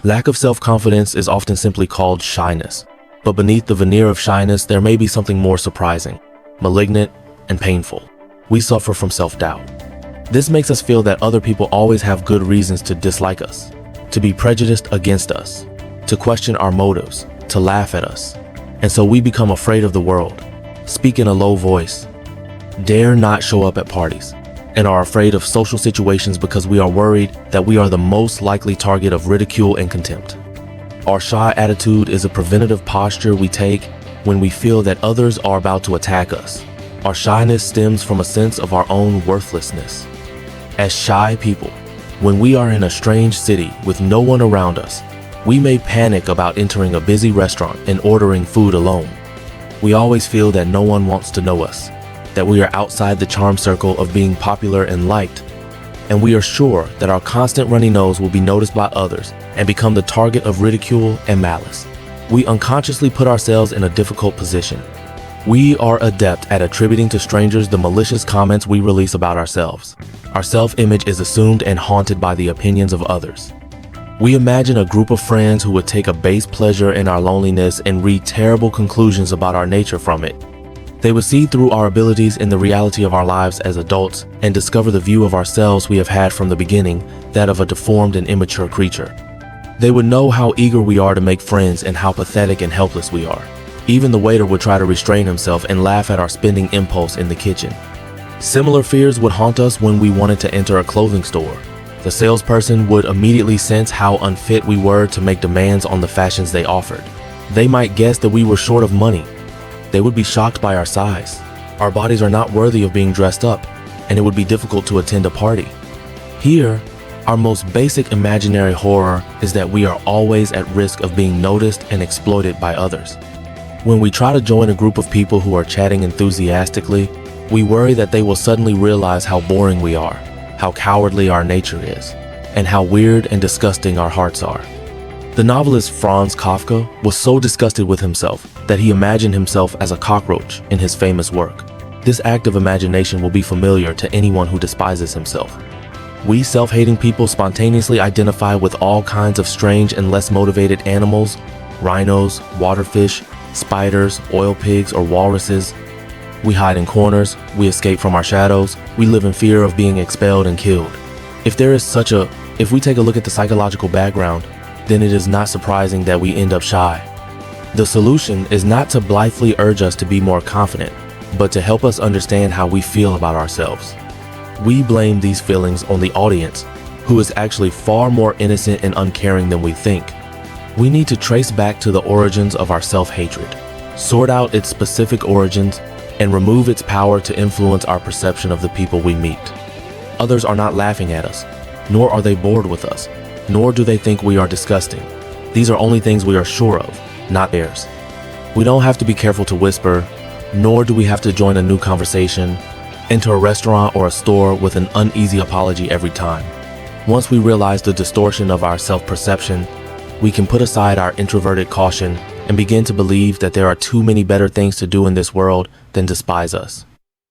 Lack of self-confidence is often simply called shyness. But beneath the veneer of shyness, there may be something more surprising, malignant, and painful. We suffer from self-doubt. This makes us feel that other people always have good reasons to dislike us, to be prejudiced against us, to question our motives, to laugh at us. And so we become afraid of the world, speak in a low voice, dare not show up at parties, and are afraid of social situations because we are worried that we are the most likely target of ridicule and contempt. Our shy attitude is a preventative posture we take when we feel that others are about to attack us. Our shyness stems from a sense of our own worthlessness. As shy people, when we are in a strange city with no one around us, we may panic about entering a busy restaurant and ordering food alone. We always feel that no one wants to know us, that we are outside the charm circle of being popular and liked, and we are sure that our constant runny nose will be noticed by others and become the target of ridicule and malice. We unconsciously put ourselves in a difficult position. We are adept at attributing to strangers the malicious comments we release about ourselves. Our self-image is assumed and haunted by the opinions of others. We imagine a group of friends who would take a base pleasure in our loneliness and read terrible conclusions about our nature from it. They would see through our abilities in the reality of our lives as adults and discover the view of ourselves we have had from the beginning, that of a deformed and immature creature. They would know how eager we are to make friends and how pathetic and helpless we are. Even the waiter would try to restrain himself and laugh at our spending impulse in the kitchen. Similar fears would haunt us when we wanted to enter a clothing store. The salesperson would immediately sense how unfit we were to make demands on the fashions they offered. They might guess that we were short of money. They would be shocked by our size. Our bodies are not worthy of being dressed up, and it would be difficult to attend a party. Here, our most basic imaginary horror is that we are always at risk of being noticed and exploited by others. When we try to join a group of people who are chatting enthusiastically, we worry that they will suddenly realize how boring we are, how cowardly our nature is, and how weird and disgusting our hearts are. The novelist Franz Kafka was so disgusted with himself that he imagined himself as a cockroach in his famous work. This act of imagination will be familiar to anyone who despises himself. We self-hating people spontaneously identify with all kinds of strange and less motivated animals, rhinos, waterfish, spiders, oil pigs, or walruses. We hide in corners, we escape from our shadows, we live in fear of being expelled and killed. If we take a look at the psychological background, then it is not surprising that we end up shy. The solution is not to blithely urge us to be more confident, but to help us understand how we feel about ourselves. We blame these feelings on the audience, who is actually far more innocent and uncaring than we think. We need to trace back to the origins of our self-hatred, sort out its specific origins, and remove its power to influence our perception of the people we meet. Others are not laughing at us, nor are they bored with us, nor do they think we are disgusting. These are only things we are sure of, not theirs. We don't have to be careful to whisper, nor do we have to join a new conversation, enter a restaurant or a store with an uneasy apology every time. Once we realize the distortion of our self-perception, we can put aside our introverted caution and begin to believe that there are too many better things to do in this world than despise us.